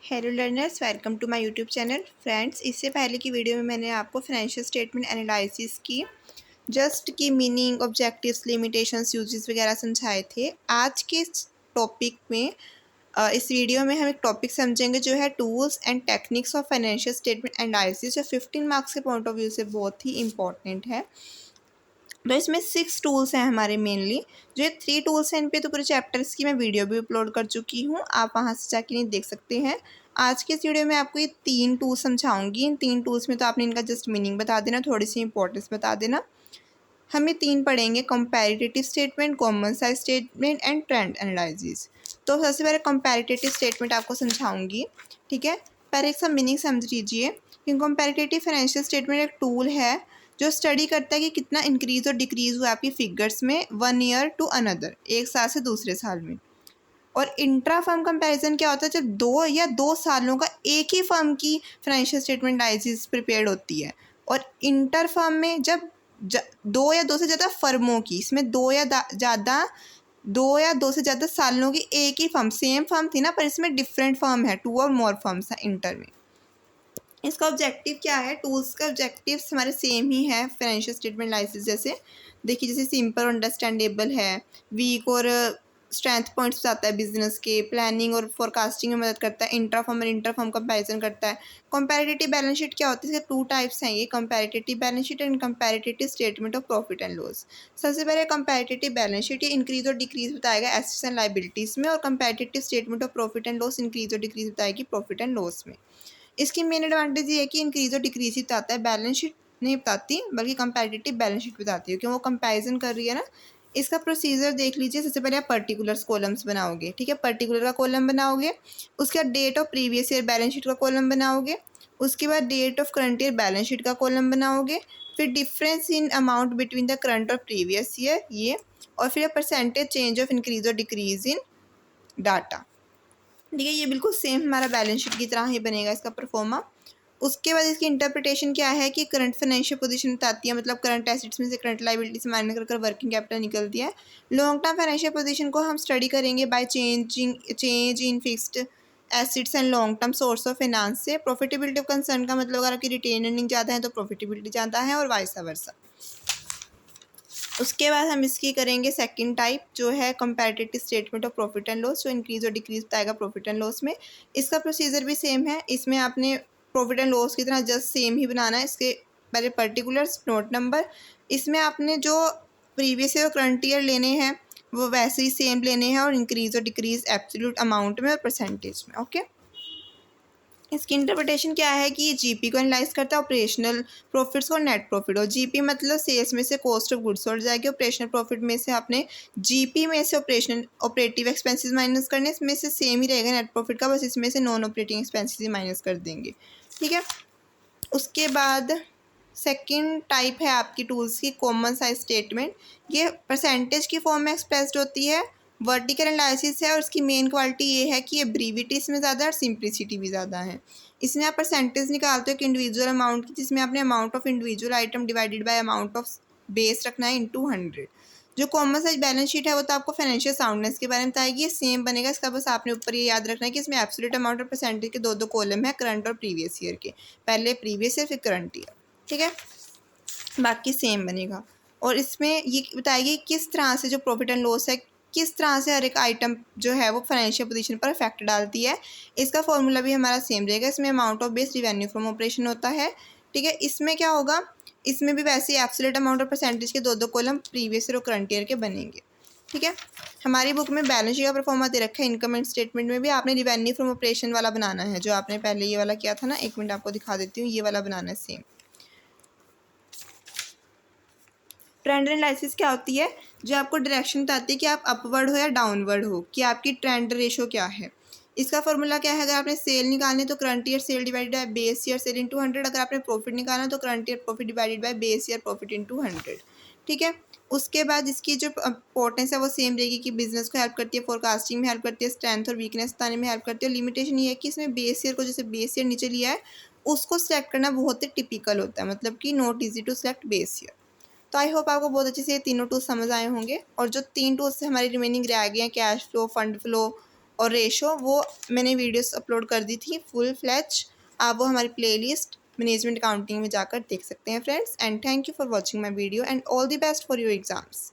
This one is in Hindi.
Hello learners, welcome to my YouTube channel. Friends, इससे पहले की वीडियो में मैंने आपको फाइनेंशियल स्टेटमेंट एनालिसिस की जस्ट की मीनिंग, ऑब्जेक्टिव्स, लिमिटेशंस, यूजेस वगैरह समझाए थे। आज के इस टॉपिक में इस वीडियो में हम एक टॉपिक समझेंगे जो है tools and techniques of financial statement analysis, जो 15 मार्क्स के पॉइंट ऑफ व्यू से बहुत ही इंपॉर्टेंट है। तो इसमें 6 टूल्स हैं हमारे मेनली। जो ये 3 टूल्स हैं, इन पे तो पूरे चैप्टर्स की मैं वीडियो भी अपलोड कर चुकी हूँ, आप वहाँ से जाके नहीं देख सकते हैं। आज के इस वीडियो में आपको ये 3 टूल्स समझाऊंगी। इन 3 टूल्स में तो आपने इनका जस्ट मीनिंग बता देना, थोड़ी सी इंपॉर्टेंस बता देना। हम ये 3 पढ़ेंगे: comparative statement, common size statement and trend analysis. तो सबसे पहले कंपैरेटिव स्टेटमेंट आपको समझाऊंगी, ठीक है। पहले एक सब मीनिंग समझ लीजिए कि कंपैरेटिव फाइनेंशियल स्टेटमेंट एक टूल है जो स्टडी करता है कि कितना इंक्रीज और डिक्रीज हुआ आपकी फिगर्स में 1 ईयर टू अनदर, एक साल से दूसरे साल में। और इंट्रा फर्म कंपैरिजन क्या होता है? जब 2 या 2 सालों का एक ही फर्म की फाइनेंशियल स्टेटमेंट एनालिसिस प्रिपेयर्ड होती है। और इंटर फर्म में जब 2 या 2 से ज़्यादा फर्मों की, इसमें 2 या 2 से ज़्यादा सालों की एक ही फर्म, सेम फर्म थी ना पर इसमें डिफरेंट फर्म है, 2 और मोर फर्म्स हैं इंटर में। इसका ऑब्जेक्टिव क्या है? टूल्स का ऑब्जेक्टिव्स हमारे सेम ही है फाइनेंशियल स्टेटमेंट एनालिसिस जैसे। देखिए, जैसे सिंपल और अंडरस्टैंडेबल है, वीक और स्ट्रेंथ पॉइंट्स बताता है बिजनेस के, प्लानिंग और फोरकास्टिंग में मदद करता है, इंट्रा फर्म और इंटर फर्म कंपैरिजन करता है। कंपैरेटिव बैलेंस शीट क्या होती है? इसके 2 टाइप्स हैं, ये comparative balance sheet and comparative statement of profit and loss. सबसे पहले कंपैरेटिव बैलेंस शीट, ये इंक्रीज और डिक्रीज बताएगा एसेट्स एंड लायबिलिटीज में, और comparative statement of profit and loss increase और डिक्रीज बताएगी प्रॉफिट एंड लॉस में। इसकी मेन एडवांटेज ये है कि इंक्रीज और डिक्रीज ही बताता है, बैलेंस शीट नहीं बताती, बल्कि कंपैरेटिव बैलेंस शीट बताती है, क्योंकि वो कंपैरिजन कर रही है ना। इसका प्रोसीजर देख लीजिए। सबसे पहले आप पर्टिकुलर्स कॉलम्स बनाओगे, ठीक है, पर्टिकुलर का कॉलम बनाओगे। उसके बाद date of previous year balance sheet का कॉलम बनाओगे। उसके बाद date of current year balance sheet का कॉलम बनाओगे। फिर difference in amount between the current और प्रीवियस ईयर, ये। और फिर परसेंटेज चेंज ऑफ इंक्रीज और डिक्रीज इन डाटा, ठीक है। ये बिल्कुल सेम हमारा बैलेंस शीट की तरह ही बनेगा इसका परफॉर्मा। उसके बाद इसकी इंटरप्रिटेशन क्या है कि करंट फाइनेंशियल पोजीशन बताती है, मतलब करंट एसेट्स में से करंट लायबिलिटी से माइनस कर वर्किंग कैपिटल निकलती है। लॉन्ग टर्म फाइनेंशियल पोजीशन को हम स्टडी करेंगे by change in fixed assets and long term source of finance से। प्रॉफिटेबिलिटी ऑफ कंसर्न का मतलब अगर आपकी रिटेन अर्निंग ज़्यादा है तो प्रॉफिटेबिलिटी ज़्यादा है, और वाइस वर्सा। उसके बाद हम इसकी करेंगे सेकंड टाइप, जो है comparative statement of profit and loss, जो इंक्रीज और डिक्रीज बताएगा प्रॉफिट एंड लॉस में। इसका प्रोसीजर भी सेम है। इसमें आपने प्रॉफिट एंड लॉस की तरह जस्ट सेम ही बनाना है। इसके पहले पर्टिकुलर्स, नोट नंबर। इसमें आपने जो प्रीवियस ईयर और करंट ईयर लेने हैं वो वैसे ही सेम लेने हैं, और इंक्रीज और डिक्रीज एब्सोल्यूट अमाउंट में और परसेंटेज में, ओके। इसकी इंटरप्रिटेशन क्या है कि ये जीपी को एनालाइज करता है, ऑपरेशनल प्रॉफिट्स और नेट प्रॉफिट। और जीपी मतलब सेल्स में से कॉस्ट ऑफ गुड्स सोल्ड जाएगी, ऑपरेशनल प्रॉफिट में से आपने जीपी में से ऑपरेटिव एक्सपेंसेस माइनस करने, इसमें से सेम ही रहेगा नेट प्रॉफिट का, बस इसमें से नॉन ऑपरेटिंग एक्सपेंसेस ही माइनस कर देंगे, ठीक है। उसके बाद सेकंड टाइप है आपकी टूल्स की कॉमन साइज स्टेटमेंट। ये परसेंटेज की फॉर्म में एक्सप्रेस्ड होती है, वर्टिकल एनालिसिस है, और इसकी मेन क्वालिटी ये है कि ये ब्रीविटी इसमें ज़्यादा है और सिंप्लिसिटी भी ज़्यादा है। इसमें आप परसेंटेज निकालते हो कि इंडिविजुअल अमाउंट की, जिसमें आपने amount of individual item divided by amount of base रखना है इंटू 100। जो कॉमन साइज बैलेंस शीट है वो तो आपको फाइनेंशियल साउंडनेस के बारे में बताएगी, ये सेम बनेगा। इसका बस आपने ऊपर ये याद रखना है कि इसमें एब्सोल्यूट अमाउंट और परसेंटेज के 2 कॉलम है, करंट और प्रीवियस ईयर के, पहले प्रीवियस ईयर फिर करंट ईयर, ठीक है। बाकी सेम बनेगा। और इसमें ये बताएगी किस तरह से जो प्रॉफिट एंड लॉस है, किस तरह से हर एक आइटम जो है वो फाइनेंशियल पोजीशन पर इफेक्ट डालती है। इसका फॉर्मूला भी हमारा सेम रहेगा। इसमें amount of base revenue from operation होता है, ठीक है। इसमें क्या होगा, इसमें भी वैसे ही एब्सोल्यूट अमाउंट और परसेंटेज के 2 कॉलम प्रीवियस ईयर और करंट ईयर के बनेंगे, ठीक है। हमारी बुक में बैलेंस शीट का परफॉर्मा दे रखा है। इनकम एंड स्टेटमेंट में भी आपने रिवेन्यू फ्रॉम ऑपरेशन वाला बनाना है, जो आपने पहले ये वाला किया था ना, 1 मिनट आपको दिखा देती हूँ, ये वाला बनाना है सेम। ट्रेंड एनालिसिस क्या होती है? जो आपको डायरेक्शन बताती है कि आप अपवर्ड हो या डाउनवर्ड हो, कि आपकी ट्रेंड रेशो क्या है। इसका फॉर्मूला क्या है? अगर आपने सेल निकालनी है तो current year cell divided by base year cell into 100। अगर आपने प्रॉफिट निकालना है तो current year profit divided by base year profit into 100, ठीक है। उसके बाद इसकी जो इंपॉर्टेंस है वो सेम रहेगी कि बिजनेस को हेल्प करती है, फोरकास्टिंग में हेल्प करती है, स्ट्रेंथ और वीकनेस बताने में हेल्प करती है। लिमिटेशन ये है कि इसमें बेस ईयर को, जैसे बेस ईयर नीचे लिया है, उसको सिलेक्ट करना बहुत ही टिपिकल होता है, मतलब कि not easy to select base year. तो आई होप आपको बहुत अच्छे से ये तीनों टूल्स समझ आए होंगे। और जो 3 टूल्स से हमारी रिमेनिंग रह गए हैं, कैश फ्लो, फंड फ्लो और रेशो वो मैंने वीडियोस अपलोड कर दी थी फुल फ्लैच। आप वो हमारी प्लेलिस्ट मैनेजमेंट अकाउंटिंग में जाकर देख सकते हैं friends. And thank you for watching my video and all the best for your exams.